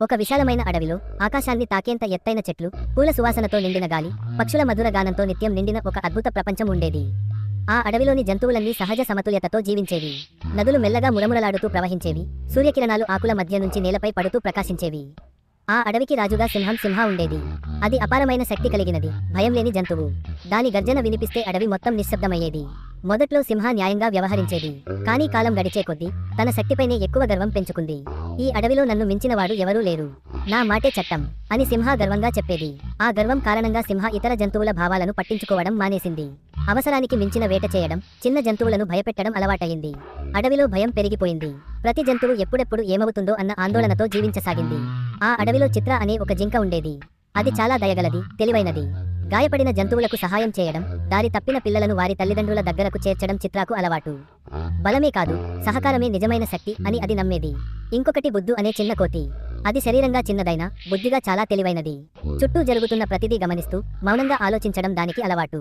ఒక విశాలమైన అడవిలో ఆకాశాన్ని తాకేంత ఎత్తైన చెట్లు, పూల సువాసనతో నిండిన గాలి, పక్షుల మధుర గానంతో నిత్యం నిండిన ఒక అద్భుత ప్రపంచం ఉండేది. ఆ అడవిలోని జంతువులన్నీ సహజ సమతుల్యతతో జీవించేవి. నదులు మెల్లగా మురమురలాడుతూ ప్రవహించేవి. సూర్యకిరణాలు ఆకుల మధ్య నుంచి నేలపై పడుతూ ప్రకాశించేవి. ఆ అడవికి రాజుగా సింహ ఉండేది. అది అపారమైన శక్తి కలిగినది, భయం లేని జంతువు. దాని గర్జన వినిపిస్తే అడవి మొత్తం నిశ్శబ్దమయ్యేది. మొదట్లో సింహ న్యాయంగా వ్యవహరించేది. కానీ కాలం గడిచే కొద్దీ తన శక్తిపైనే ఎక్కువ గర్వం పెంచుకుంది. ఈ అడవిలో నన్ను మించినవాడు ఎవరూ లేరు, నా మాటే చట్టం అని సింహ గర్వంగా చెప్పేది. ఆ గర్వం కారణంగా సింహ ఇతర జంతువుల భావాలను పట్టించుకోవడం మానేసింది. అవసరానికి మించిన వేట చేయడం, చిన్న జంతువులను భయపెట్టడం అలవాటయింది. అడవిలో భయం పెరిగిపోయింది. ప్రతి జంతువు ఎప్పుడెప్పుడు ఏమవుతుందో అన్న ఆందోళనతో జీవించసాగింది. ఆ అడవిలో చిత్ర అనే ఒక జింక ఉండేది. అది చాలా దయగలది, తెలివైనది. గాయపడిన జంతువులకు సహాయం చేయడం, దారి తప్పిన పిల్లలను వారి తల్లిదండ్రుల దగ్గరకు చేర్చడం చిత్రాకు అలవాటు. బలమే కాదు, సహకారమే నిజమైన శక్తి అని అది నమ్మేది. ఇంకొకటి బుద్దు అనే చిన్న కోతి. అది శరీరంగా చిన్నదైనా బుద్ధిగా చాలా తెలివైనది. చుట్టూ జరుగుతున్న ప్రతిదీ గమనిస్తూ మౌనంగా ఆలోచించడం దానికి అలవాటు.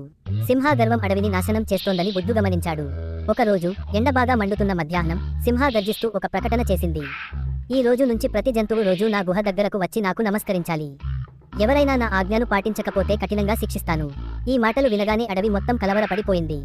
సింహ గర్వం అడవిని నాశనం చేస్తోందని బుద్దు గమనించాడు. ఒకరోజు ఎండ బాగా మండుతున్న మధ్యాహ్నం సింహ గర్జిస్తూ ఒక ప్రకటన చేసింది. ఈ రోజు నుంచి ప్రతి జంతువు రోజు నా గుహ దగ్గరకు వచ్చి నాకు నమస్కరించాలి. ఎవరైనా నా ఆజ్ఞను పాటించకపోతే కఠినంగా శిక్షిస్తాను. ఈ మాటలు వినగానే అడవి మొత్తం కలవరపడిపోయింది.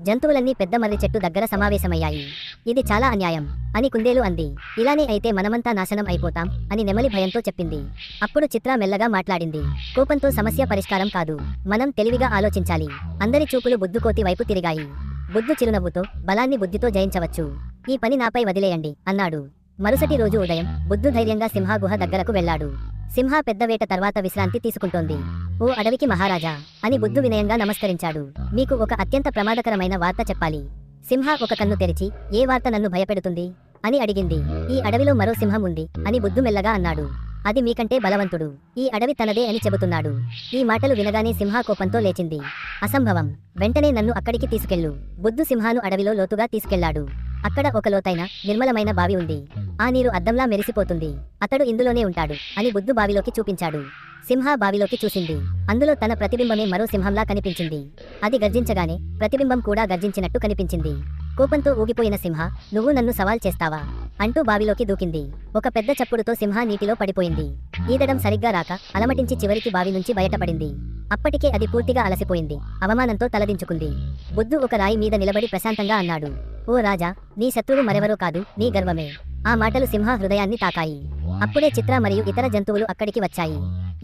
జంతువులన్నీ పెద్ద మర్రి చెట్టు దగ్గర సమావేశమయ్యాయి. ఇది చాలా అన్యాయం అని కుందేలు అంది. ఇలానే అయితే మనమంతా నాశనం అయిపోతాం అని నెమలి భయంతో చెప్పింది. అప్పుడు చిత్ర మెల్లగా మాట్లాడింది. కోపంతో సమస్య పరిష్కారం కాదు, మనం తెలివిగా ఆలోచించాలి. అందరి చూపులు బుద్దుకోతి వైపు తిరిగాయి. బుద్దు చిరునవ్వుతో, బలాన్ని బుద్ధితో జయించవచ్చు, ఈ పని నాపై వదిలేయండి అన్నాడు. మరుసటి రోజు ఉదయం బుద్దు ధైర్యంగా సింహ గుహ దగ్గరకు వెళ్లాడు. సింహ పెద్ద వేట తర్వాత విశ్రాంతి తీసుకుంటోంది. ఓ అడవికి మహారాజా అని బుద్దు వినయంగా నమస్కరించాడు. మీకు ఒక అత్యంత ప్రమాదకరమైన వార్త చెప్పాలి. సింహ ఒక కన్ను తెరిచి, ఏ వార్త నన్ను భయపెడుతుంది అని అడిగింది. ఈ అడవిలో మరో సింహం ఉంది అని బుద్దు మెల్లగా అన్నాడు. అది మీకంటే బలవంతుడు, ఈ అడవి తనదే అని చెబుతున్నాడు. ఈ మాటలు వినగానే సింహ కోపంతో లేచింది. అసంభవం, వెంటనే నన్ను అక్కడికి తీసుకెళ్ళు. బుద్దు సింహాను అడవిలో లోతుగా తీసుకెళ్లాడు. అక్కడ ఒక లోతైన నిర్మలమైన బావి ఉంది. ఆ నీరు అద్దంలా మెరిసిపోతుంది. అతడు ఇందులోనే ఉంటాడు అని బుద్దు బావిలోకి చూపించాడు. సింహ బావిలోకి చూసింది. అందులో తన ప్రతిబింబమే మరో సింహంలా కనిపించింది. అది గర్జించగానే ప్రతిబింబం కూడా గర్జించినట్టు కనిపించింది. కోపంతో ఊగిపోయిన సింహ, నువ్వు నన్ను సవాల్ చేస్తావా అంటూ బావిలోకి దూకింది. ఒక పెద్ద చప్పుడుతో సింహ నీటిలో పడిపోయింది. ఈదడం సరిగ్గా రాక అలమటించి చివరికి బావి నుంచి బయటపడింది. అప్పటికే అది పూర్తిగా అలసిపోయింది. అవమానంతో తలదించుకుంది. బుద్దు ఒక రాయి మీద నిలబడి ప్రశాంతంగా అన్నాడు. ఓ రాజా, నీ శత్రువు మరెవరో కాదు, నీ గర్వమే. ఆ మాటలు సింహ హృదయాన్ని తాకాయి. అప్పుడే చిత్ర మరియు ఇతర జంతువులు అక్కడికి వచ్చాయి.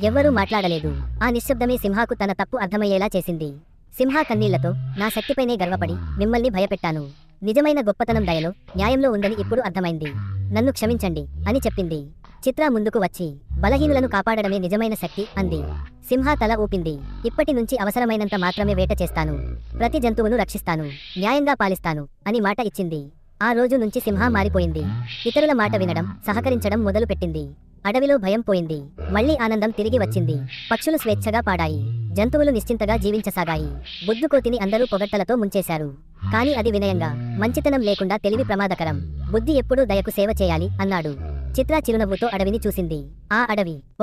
ఎవ్వరూ మాట్లాడలేదు. ఆ నిశ్శబ్దమే సింహకు తన తప్పు అర్థమయ్యేలా చేసింది. సింహ కన్నీళ్లతో, నా శక్తిపైనే గర్వపడి మిమ్మల్ని భయపెట్టాను. నిజమైన గొప్పతనం దయలో, న్యాయంలో ఉందని ఇప్పుడు అర్థమైంది. నన్ను క్షమించండి అని చెప్పింది. చిత్ర ముందుకు వచ్చి, బలహీనులను కాపాడడమే నిజమైన శక్తి అంది. సింహ తల ఊపింది. ఇప్పటి నుంచి అవసరమైనంత మాత్రమే వేట చేస్తాను. ప్రతి జంతువును రక్షిస్తాను, న్యాయంగా పాలిస్తాను అని మాట ఇచ్చింది. ఆ రోజు నుంచి సింహ మారిపోయింది. ఇతరుల మాట వినడం, సహకరించడం మొదలుపెట్టింది. అడవిలో భయం పోయింది. మళ్లీ ఆనందం తిరిగి వచ్చింది. పక్షులు స్వేచ్ఛగా పాడాయి. జంతువులు నిశ్చింతగా జీవించసాగాయి. బుద్దుకోతిని అందరూ పొగట్టలతో ముంచేశారు. కాని అది వినయంగా, మంచితనం లేకుండా తెలివి ప్రమాదకరం. బుద్ధి ఎప్పుడూ దయకు సేవ చేయాలి అన్నాడు. చిత్ర చిరునవ్వుతో అడవిని చూసింది. ఆ అడవి